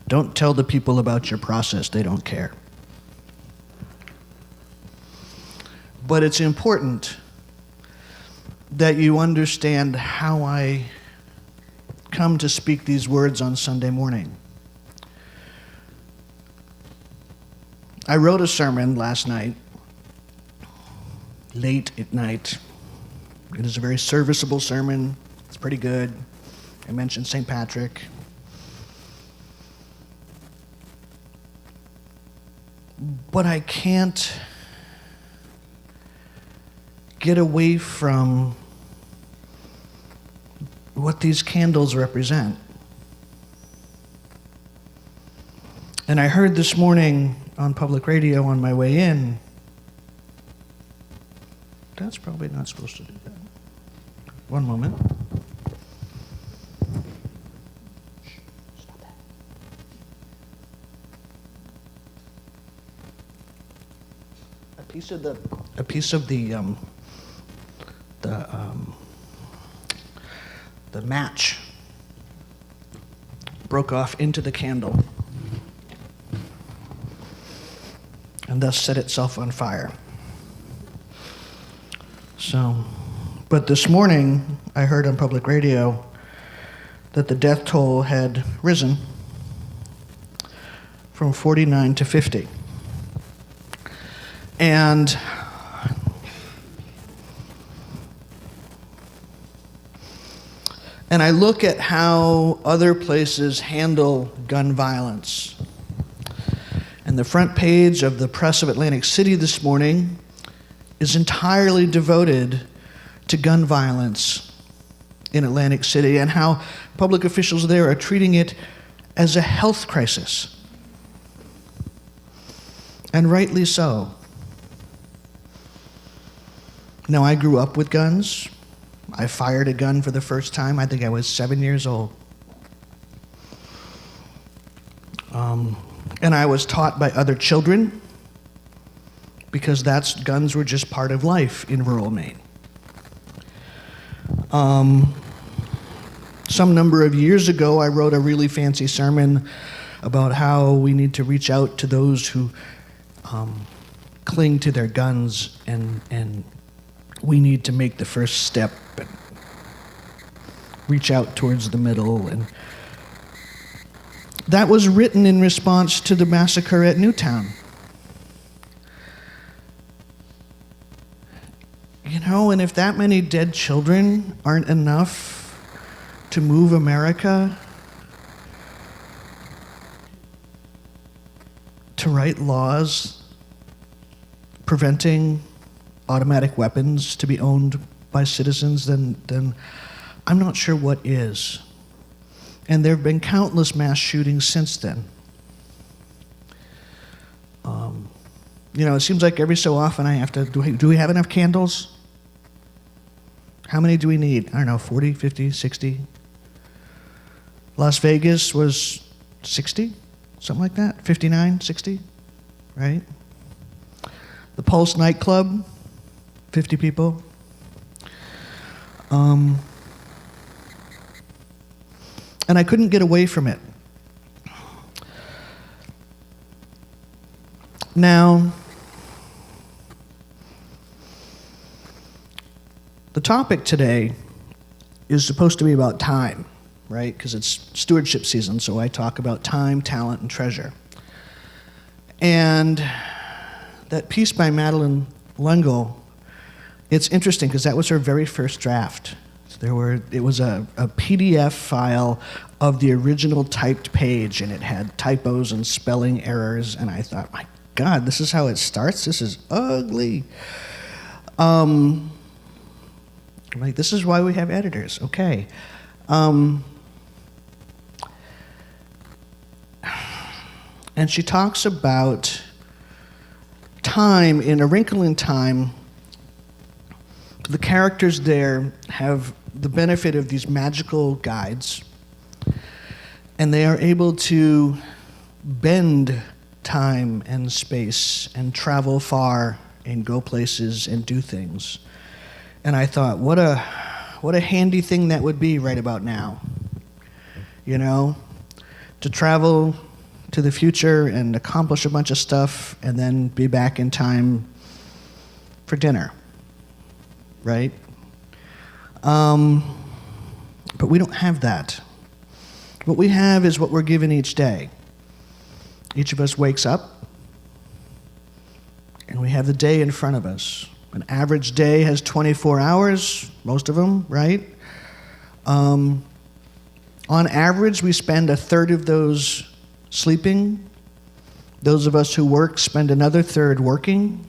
Don't tell the people about your process. They don't care. But it's important that you understand how I come to speak these words on Sunday morning. I wrote a sermon last night, late at night. It is a very serviceable sermon. It's pretty good. I mentioned St. Patrick. But I can't get away from what these candles represent. And I heard this morning on public radio on my way in, that's probably not supposed to do that. One moment. A piece of the match broke off into the candle and thus set itself on fire. So, but this morning I heard on public radio that the death toll had risen from 49 to 50. And I look at how other places handle gun violence. And the front page of the Press of Atlantic City this morning is entirely devoted to gun violence in Atlantic City and how public officials there are treating it as a health crisis. And rightly so. Now, I grew up with guns. I fired a gun for the first time. I think I was 7 years old. And I was taught by other children because guns were just part of life in rural Maine. Some number of years ago, I wrote a really fancy sermon about how we need to reach out to those who cling to their guns and we need to make the first step and reach out towards the middle. And that was written in response to the massacre at Newtown. You know, and if that many dead children aren't enough to move America to write laws preventing automatic weapons to be owned by citizens, then I'm not sure what is. And there have been countless mass shootings since then. You know, it seems like every so often I have to, do we have enough candles? How many do we need? I don't know, 40, 50, 60? Las Vegas was 60, something like that, 59, 60, right? The Pulse nightclub, 50 people. And I couldn't get away from it. Now, the topic today is supposed to be about time, right? Because it's stewardship season, so I talk about time, talent, and treasure. And that piece by Madeline Lengel, it's interesting because that was her very first draft. It was a PDF file of the original typed page, and it had typos and spelling errors, and I thought, my God, this is how it starts? This is ugly. Like, this is why we have editors, okay. And she talks about time, in A Wrinkle in Time. The characters there have the benefit of these magical guides, and they are able to bend time and space and travel far and go places and do things. And I thought, what a handy thing that would be right about now. You know, to travel to the future and accomplish a bunch of stuff and then be back in time for dinner, right? But we don't have that. What we have is what we're given each day. Each of us wakes up, and we have the day in front of us. An average day has 24 hours, most of them, right? On average, we spend a third of those sleeping. Those of us who work spend another third working.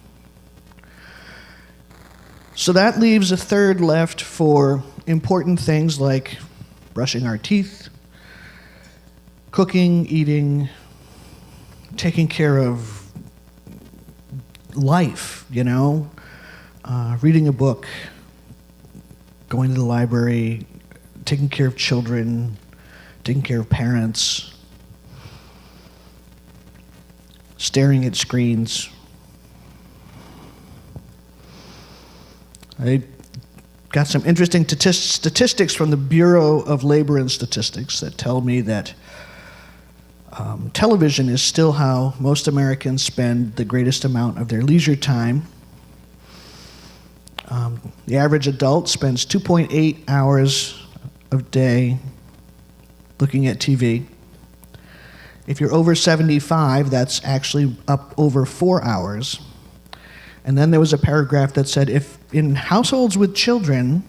So that leaves a third left for important things like brushing our teeth, cooking, eating, taking care of life, reading a book, going to the library, taking care of children, taking care of parents, staring at screens. I got some interesting statistics from the Bureau of Labor and Statistics that tell me that television is still how most Americans spend the greatest amount of their leisure time. The average adult spends 2.8 hours a day looking at TV. If you're over 75, that's actually up over 4 hours. And then there was a paragraph that said, if in households with children,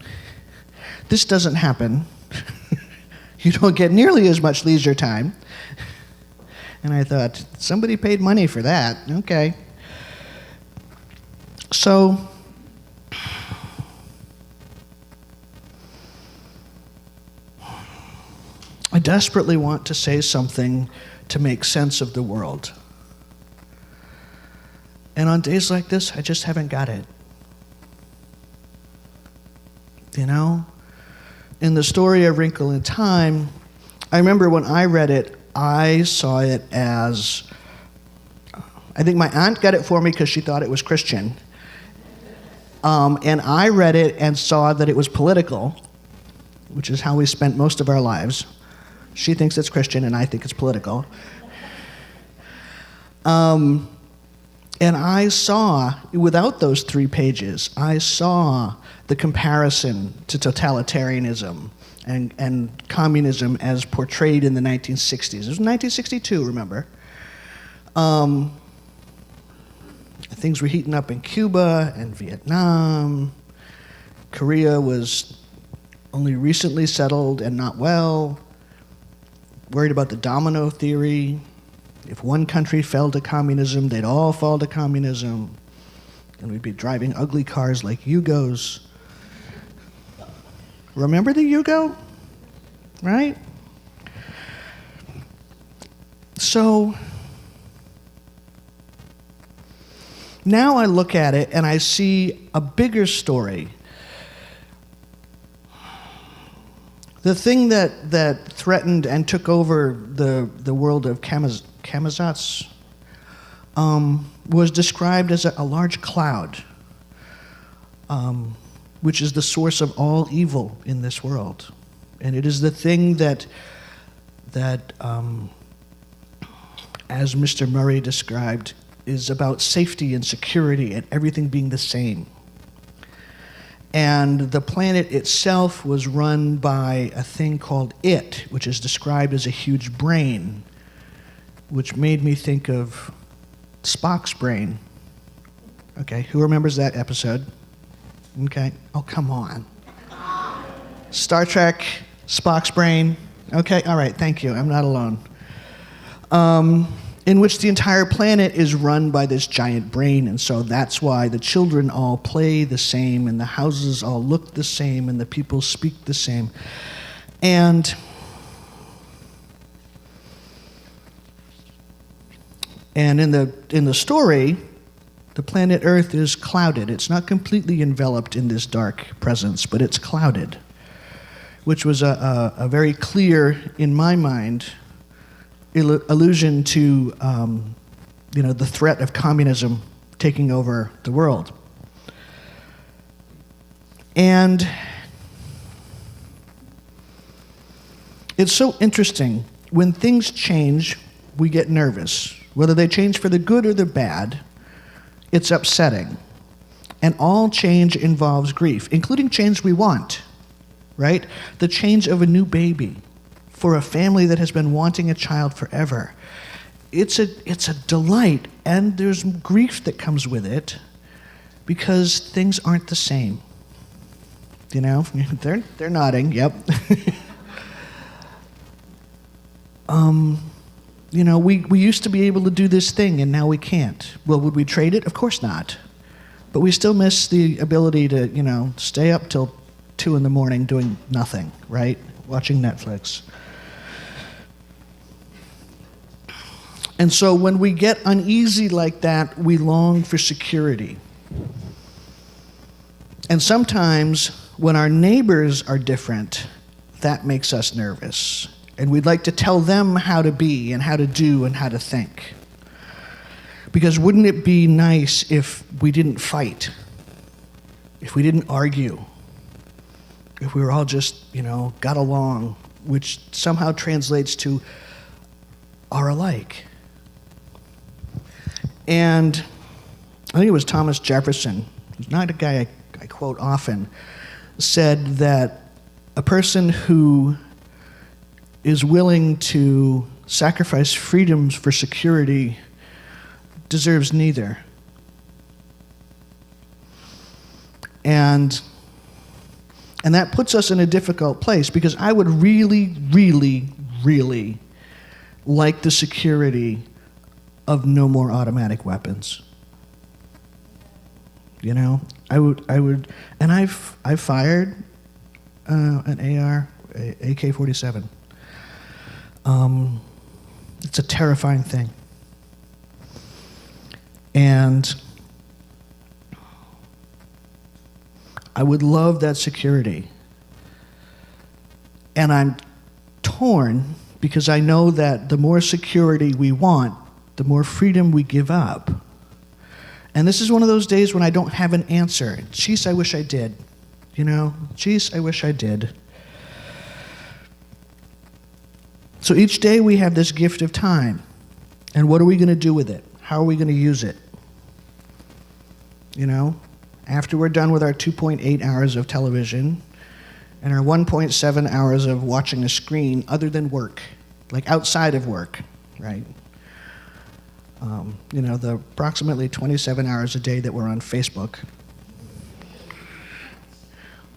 this doesn't happen. You don't get nearly as much leisure time. And I thought, somebody paid money for that. Okay. So, I desperately want to say something to make sense of the world. And on days like this, I just haven't got it. In the story A Wrinkle in Time, I remember when I read it, I saw it as, I think my aunt got it for me because she thought it was Christian. And I read it and saw that it was political, which is how we spent most of our lives. She thinks it's Christian and I think it's political. And I saw, without those 3 pages, I saw the comparison to totalitarianism and communism as portrayed in the 1960s. It was 1962, remember? Things were heating up in Cuba and Vietnam. Korea was only recently settled and not well. Worried about the domino theory. If one country fell to communism, they'd all fall to communism. And we'd be driving ugly cars like Yugos. Remember the Yugo? Right? So, now I look at it and I see a bigger story. The thing that threatened and took over the world of Kamazats was described as a large cloud, which is the source of all evil in this world. And it is the thing that as Mr. Murray described, is about safety and security and everything being the same. And the planet itself was run by a thing called It, which is described as a huge brain, which made me think of Spock's brain. Okay, who remembers that episode? Okay, oh, come on. Star Trek, Spock's brain. Okay, all right, thank you, I'm not alone. In which the entire planet is run by this giant brain, and so that's why the children all play the same, and the houses all look the same, and the people speak the same. And in the story, the planet Earth is clouded. It's not completely enveloped in this dark presence, but it's clouded, which was a very clear, in my mind, allusion to the threat of communism taking over the world. And it's so interesting. When things change, we get nervous. Whether they change for the good or the bad, it's upsetting. And all change involves grief, including change we want, right? The change of a new baby for a family that has been wanting a child forever. It's a delight, and there's grief that comes with it because things aren't the same. You know, they're nodding, yep. You know, we used to be able to do this thing, and now we can't. Well, would we trade it? Of course not. But we still miss the ability to, you know, stay up till 2 a.m. doing nothing, right? Watching Netflix. And so when we get uneasy like that, we long for security. And sometimes when our neighbors are different, that makes us nervous. And we'd like to tell them how to be and how to do and how to think. Because wouldn't it be nice if we didn't fight? If we didn't argue? If we were all just, you know, got along, which somehow translates to are alike. And I think it was Thomas Jefferson, who's not a guy I quote often, said that a person who is willing to sacrifice freedoms for security deserves neither. And that puts us in a difficult place, because I would really, really, really like the security of no more automatic weapons. You know, I would, and I've fired an AR, AK-47. It's a terrifying thing. And I would love that security. And I'm torn because I know that the more security we want, the more freedom we give up. And this is one of those days when I don't have an answer. Jeez, I wish I did. You know, jeez, I wish I did. So each day we have this gift of time. And what are we going to do with it? How are we going to use it? You know, after we're done with our 2.8 hours of television and our 1.7 hours of watching a screen other than work, like outside of work, right? You know, the approximately 27 hours a day that we're on Facebook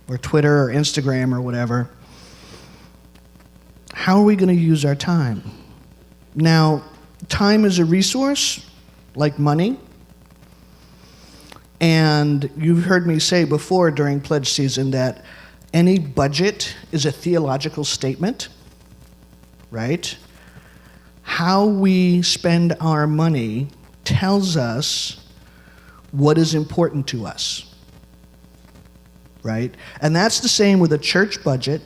or Twitter or Instagram or whatever. How are we going to use our time? Now, time is a resource, like money. And you've heard me say before during pledge season that any budget is a theological statement, right? How we spend our money tells us what is important to us, right? And that's the same with a church budget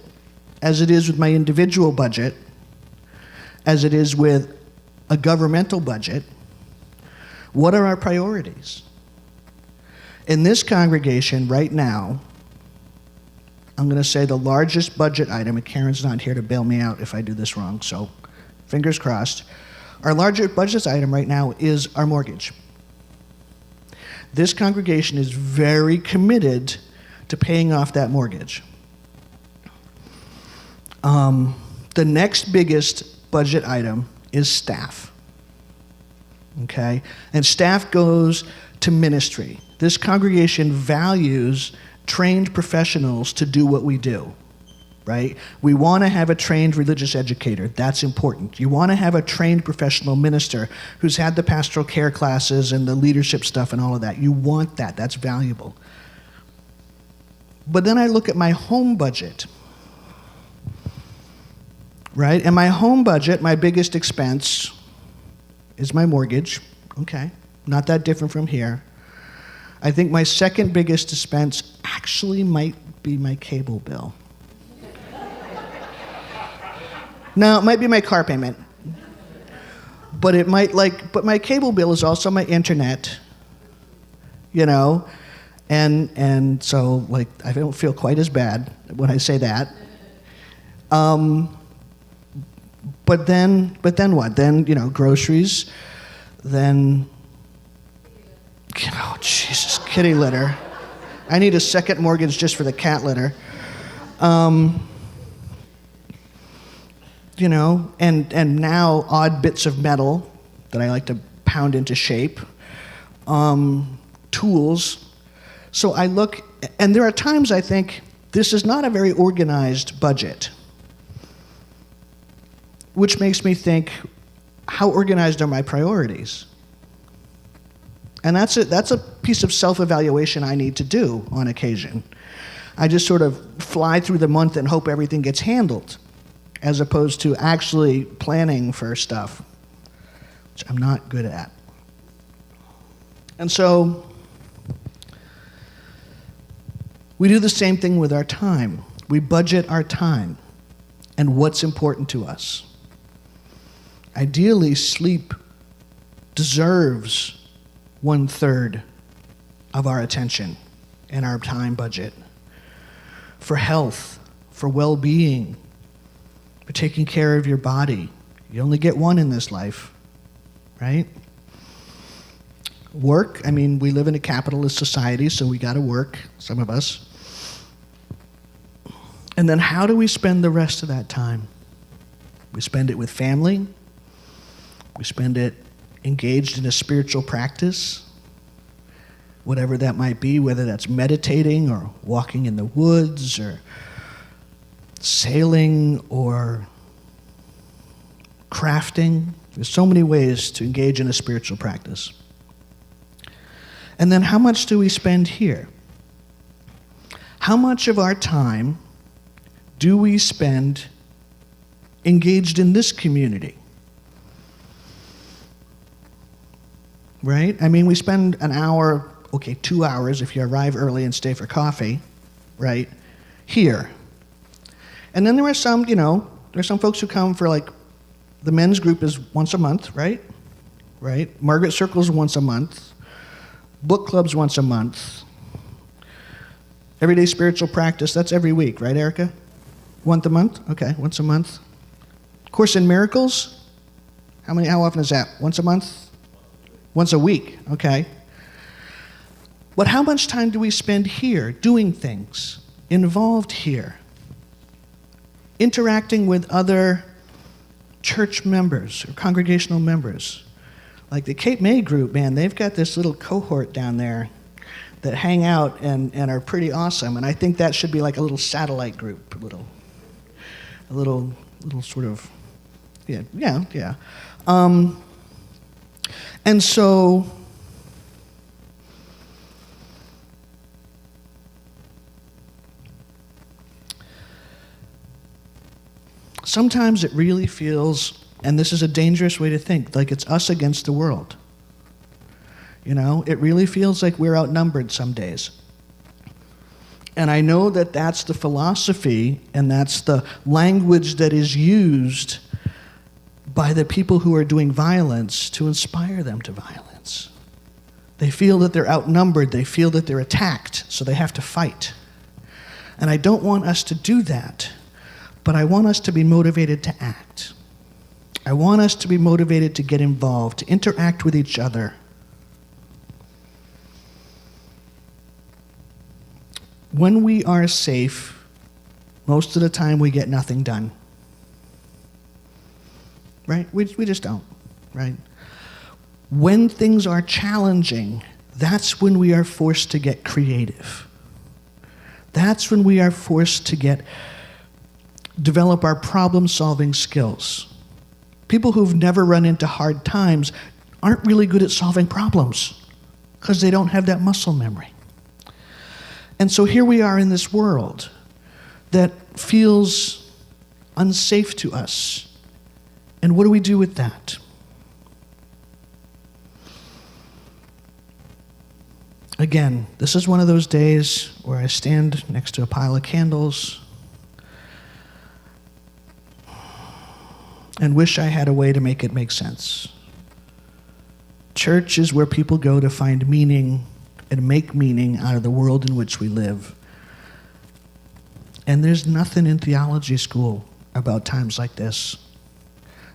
as it is with my individual budget, as it is with a governmental budget. What are our priorities? In this congregation right now, I'm going to say the largest budget item, and Karen's not here to bail me out if I do this wrong, so fingers crossed. Our largest budget item right now is our mortgage. This congregation is very committed to paying off that mortgage. The next biggest budget item is staff. Okay? And staff goes to ministry. This congregation values trained professionals to do what we do, right? We want to have a trained religious educator. That's important. You want to have a trained professional minister who's had the pastoral care classes and the leadership stuff and all of that. You want that. That's valuable. But then I look at my home budget, right? And my home budget, my biggest expense is my mortgage. Okay, not that different from here. I think my second biggest expense actually might be my cable bill. No, it might be my car payment. But it might but my cable bill is also my internet, you know? And so I don't feel quite as bad when I say that. But But then what? Then, groceries, then, oh, Jesus, kitty litter. I need a second mortgage just for the cat litter. And now odd bits of metal that I like to pound into shape, tools. So I look, and there are times I think this is not a very organized budget, which makes me think, how organized are my priorities? And that's a piece of self-evaluation I need to do on occasion. I just sort of fly through the month and hope everything gets handled, as opposed to actually planning for stuff, which I'm not good at. And so we do the same thing with our time. We budget our time and what's important to us. Ideally, sleep deserves 1/3 of our attention and our time budget. For health, for well-being, for taking care of your body. You only get one in this life, right? Work, we live in a capitalist society, so we gotta work, some of us. And then how do we spend the rest of that time? We spend it with family. We spend it engaged in a spiritual practice, whatever that might be, whether that's meditating or walking in the woods or sailing or crafting. There's so many ways to engage in a spiritual practice. And then how much do we spend here? How much of our time do we spend engaged in this community? Right? we spend an hour, 2 hours if you arrive early and stay for coffee, right? Here. And then there are some, there's some folks who come for the men's group is once a month, right? Right? Margaret Circle's once a month. Book club's once a month. Everyday spiritual practice, that's every week, right, Erica? Once a month? Okay, once a month. Course in Miracles? How often is that? Once a month? Once a week, okay. But how much time do we spend here doing things, involved here, interacting with other church members or congregational members? Like the Cape May group, man, they've got this little cohort down there that hang out and are pretty awesome. And I think that should be like a little satellite group, a little sort of, yeah. And so, sometimes it really feels, and this is a dangerous way to think, like it's us against the world. It really feels like we're outnumbered some days. And I know that that's the philosophy and that's the language that is used by the people who are doing violence to inspire them to violence. They feel that they're outnumbered, they feel that they're attacked, so they have to fight. And I don't want us to do that, but I want us to be motivated to act. I want us to be motivated to get involved, to interact with each other. When we are safe, most of the time we get nothing done. Right? We just don't, right? When things are challenging, that's when we are forced to get creative. That's when we are forced to develop our problem-solving skills. People who've never run into hard times aren't really good at solving problems because they don't have that muscle memory. And so here we are in this world that feels unsafe to us. And what do we do with that? Again, this is one of those days where I stand next to a pile of candles and wish I had a way to make it make sense. Church is where people go to find meaning and make meaning out of the world in which we live. And there's nothing in theology school about times like this.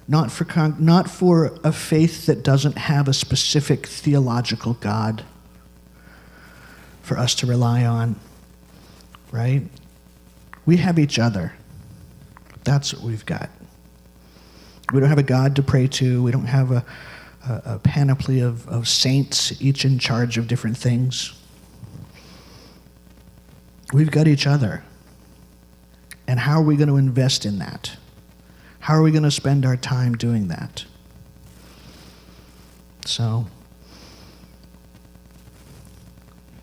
not for a faith that doesn't have a specific theological God for us to rely on, right? We have each other. That's what we've got. We don't have a God to pray to. We don't have a panoply of saints, each in charge of different things. We've got each other. And how are we going to invest in that? How are we going to spend our time doing that? So,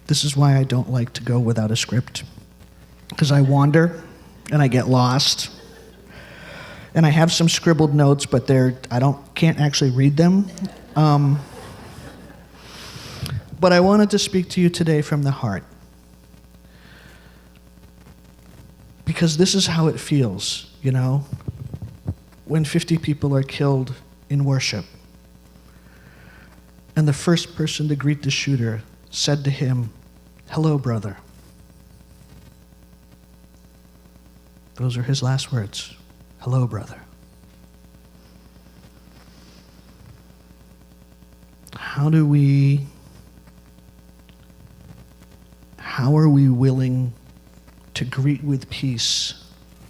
this is why I don't like to go without a script. Because I wander, and I get lost. And I have some scribbled notes, but can't actually read them. But I wanted to speak to you today from the heart. Because this is how it feels, you know, when 50 people are killed in worship. And the first person to greet the shooter said to him, "Hello, brother." Those are his last words. "Hello, brother." How are we willing to greet with peace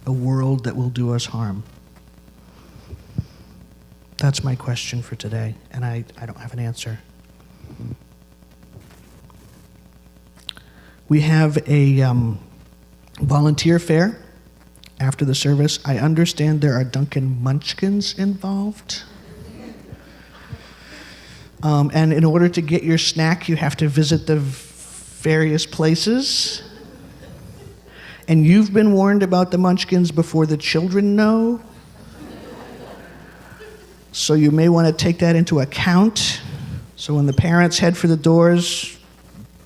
a world that will do us harm? That's my question for today, and I don't have an answer. We have a volunteer fair after the service. I understand there are Dunkin' Munchkins involved. And in order to get your snack, you have to visit the various places. And you've been warned about the Munchkins before the children know. So you may want to take that into account. So when the parents head for the doors,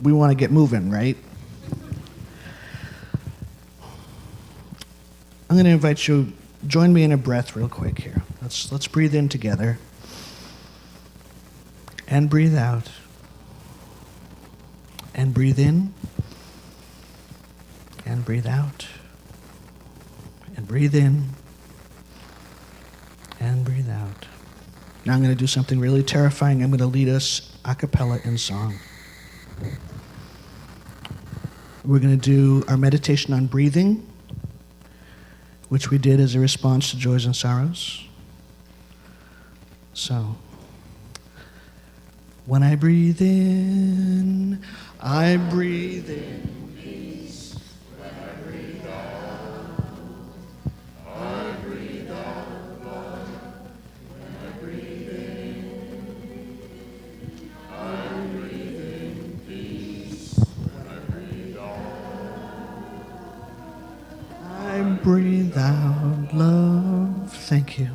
we want to get moving, right? I'm going to invite you, join me in a breath real quick here. Let's breathe in together. And breathe out. And breathe in. And breathe out. And breathe in. And breathe out. Now I'm going to do something really terrifying. I'm going to lead us a cappella in song. We're going to do our meditation on breathing, which we did as a response to joys and sorrows. So, when I breathe in, I breathe in peace. When I breathe out, I breathe out love. When I breathe in, I breathe in peace. When I breathe out, I breathe out love. Thank you.